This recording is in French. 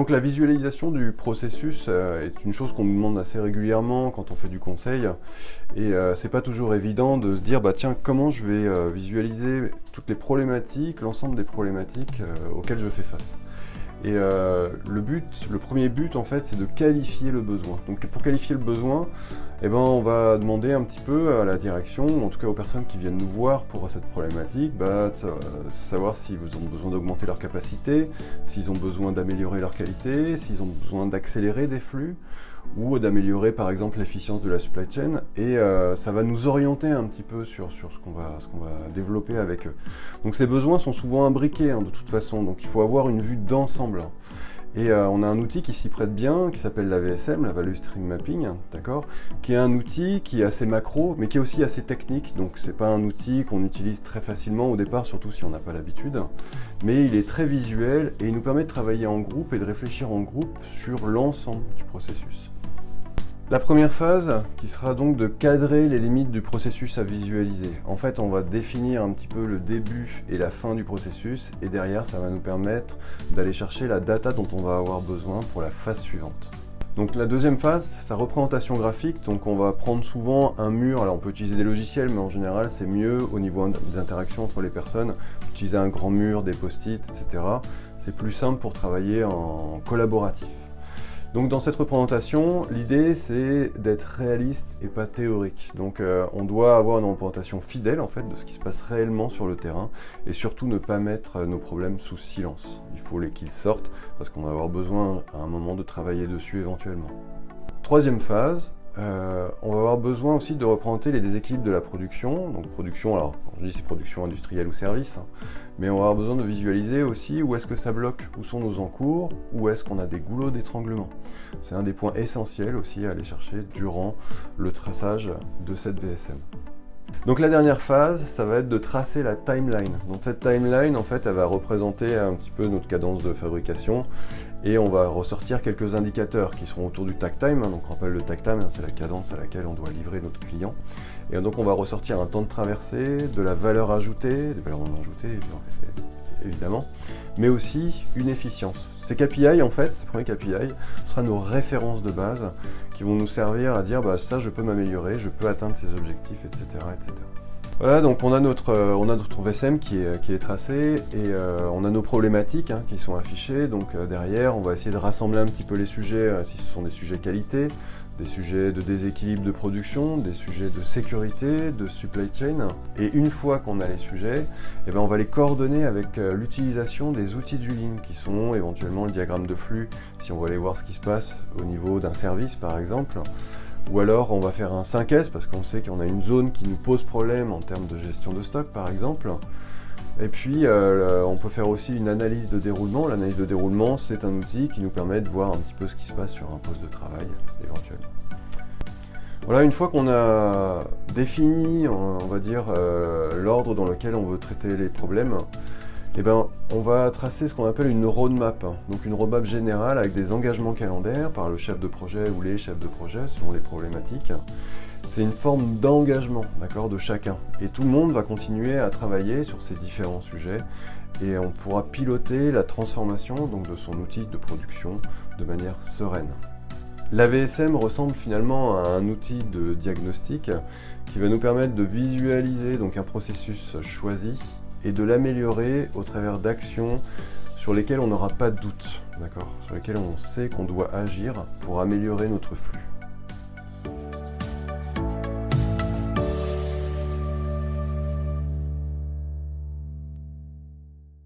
Donc la visualisation du processus est une chose qu'on nous demande assez régulièrement quand on fait du conseil, et c'est pas toujours évident de se dire bah tiens, comment je vais visualiser toutes les problématiques, l'ensemble des problématiques auxquelles je fais face. Et le premier but en fait, c'est de qualifier le besoin. Donc pour qualifier le besoin, eh ben, on va demander un petit peu à la direction, ou en tout cas aux personnes qui viennent nous voir pour cette problématique, savoir s'ils ont besoin d'augmenter leur capacité, s'ils ont besoin d'améliorer leur qualité, s'ils ont besoin d'accélérer des flux, ou d'améliorer par exemple l'efficience de la supply chain, et ça va nous orienter un petit peu sur ce qu'on va développer avec eux. Donc ces besoins sont souvent imbriqués de toute façon, donc il faut avoir une vue d'ensemble. Et on a un outil qui s'y prête bien, qui s'appelle la VSM, la Value Stream Mapping, d'accord, qui est un outil qui est assez macro, mais qui est aussi assez technique, donc c'est pas un outil qu'on utilise très facilement au départ, surtout si on n'a pas l'habitude, mais il est très visuel et il nous permet de travailler en groupe et de réfléchir en groupe sur l'ensemble du processus. La première phase, qui sera donc de cadrer les limites du processus à visualiser. En fait, on va définir un petit peu le début et la fin du processus, et derrière, ça va nous permettre d'aller chercher la data dont on va avoir besoin pour la phase suivante. Donc la deuxième phase, sa représentation graphique, donc on va prendre souvent un mur, alors on peut utiliser des logiciels, mais en général c'est mieux au niveau des interactions entre les personnes, utiliser un grand mur, des post-it, etc. C'est plus simple pour travailler en collaboratif. Donc dans cette représentation, l'idée c'est d'être réaliste et pas théorique. Donc on doit avoir une représentation fidèle en fait de ce qui se passe réellement sur le terrain, et surtout ne pas mettre nos problèmes sous silence. Il faut qu'ils sortent parce qu'on va avoir besoin à un moment de travailler dessus éventuellement. Troisième phase, on va avoir besoin aussi de représenter les déséquilibres de la production. Donc production, alors quand je dis c'est production industrielle ou service, mais on va avoir besoin de visualiser aussi où est-ce que ça bloque, où sont nos encours, où est-ce qu'on a des goulots d'étranglement. C'est un des points essentiels aussi à aller chercher durant le traçage de cette VSM. Donc la dernière phase, ça va être de tracer la timeline. Donc cette timeline, en fait, elle va représenter un petit peu notre cadence de fabrication, et on va ressortir quelques indicateurs qui seront autour du takt time. Donc on rappelle le takt time, c'est la cadence à laquelle on doit livrer notre client. Et donc on va ressortir un temps de traversée, de la valeur ajoutée, des valeurs non ajoutées évidemment, mais aussi une efficience. Ces KPI, en fait, ces premiers KPI, ce sera nos références de base qui vont nous servir à dire bah, ça je peux m'améliorer, je peux atteindre ces objectifs, etc. etc. Voilà, donc on a notre VSM qui est tracé, et on a nos problématiques qui sont affichées. Donc derrière, on va essayer de rassembler un petit peu les sujets, si ce sont des sujets qualité, des sujets de déséquilibre de production, des sujets de sécurité, de supply chain. Et une fois qu'on a les sujets, eh ben on va les coordonner avec l'utilisation des outils du Lean, qui sont éventuellement le diagramme de flux, si on veut aller voir ce qui se passe au niveau d'un service par exemple. Ou alors on va faire un 5S parce qu'on sait qu'on a une zone qui nous pose problème en termes de gestion de stock par exemple. Et puis on peut faire aussi une analyse de déroulement. L'analyse de déroulement, c'est un outil qui nous permet de voir un petit peu ce qui se passe sur un poste de travail éventuellement. Voilà, une fois qu'on a défini, on va dire, l'ordre dans lequel on veut traiter les problèmes, eh ben, on va tracer ce qu'on appelle une roadmap. Donc une roadmap générale avec des engagements calendaires par le chef de projet ou les chefs de projet selon les problématiques. C'est une forme d'engagement, d'accord, de chacun. Et tout le monde va continuer à travailler sur ces différents sujets, et on pourra piloter la transformation donc, de son outil de production de manière sereine. La VSM ressemble finalement à un outil de diagnostic qui va nous permettre de visualiser donc, un processus choisi et de l'améliorer au travers d'actions sur lesquelles on n'aura pas de doute, d'accord, sur lesquelles on sait qu'on doit agir pour améliorer notre flux.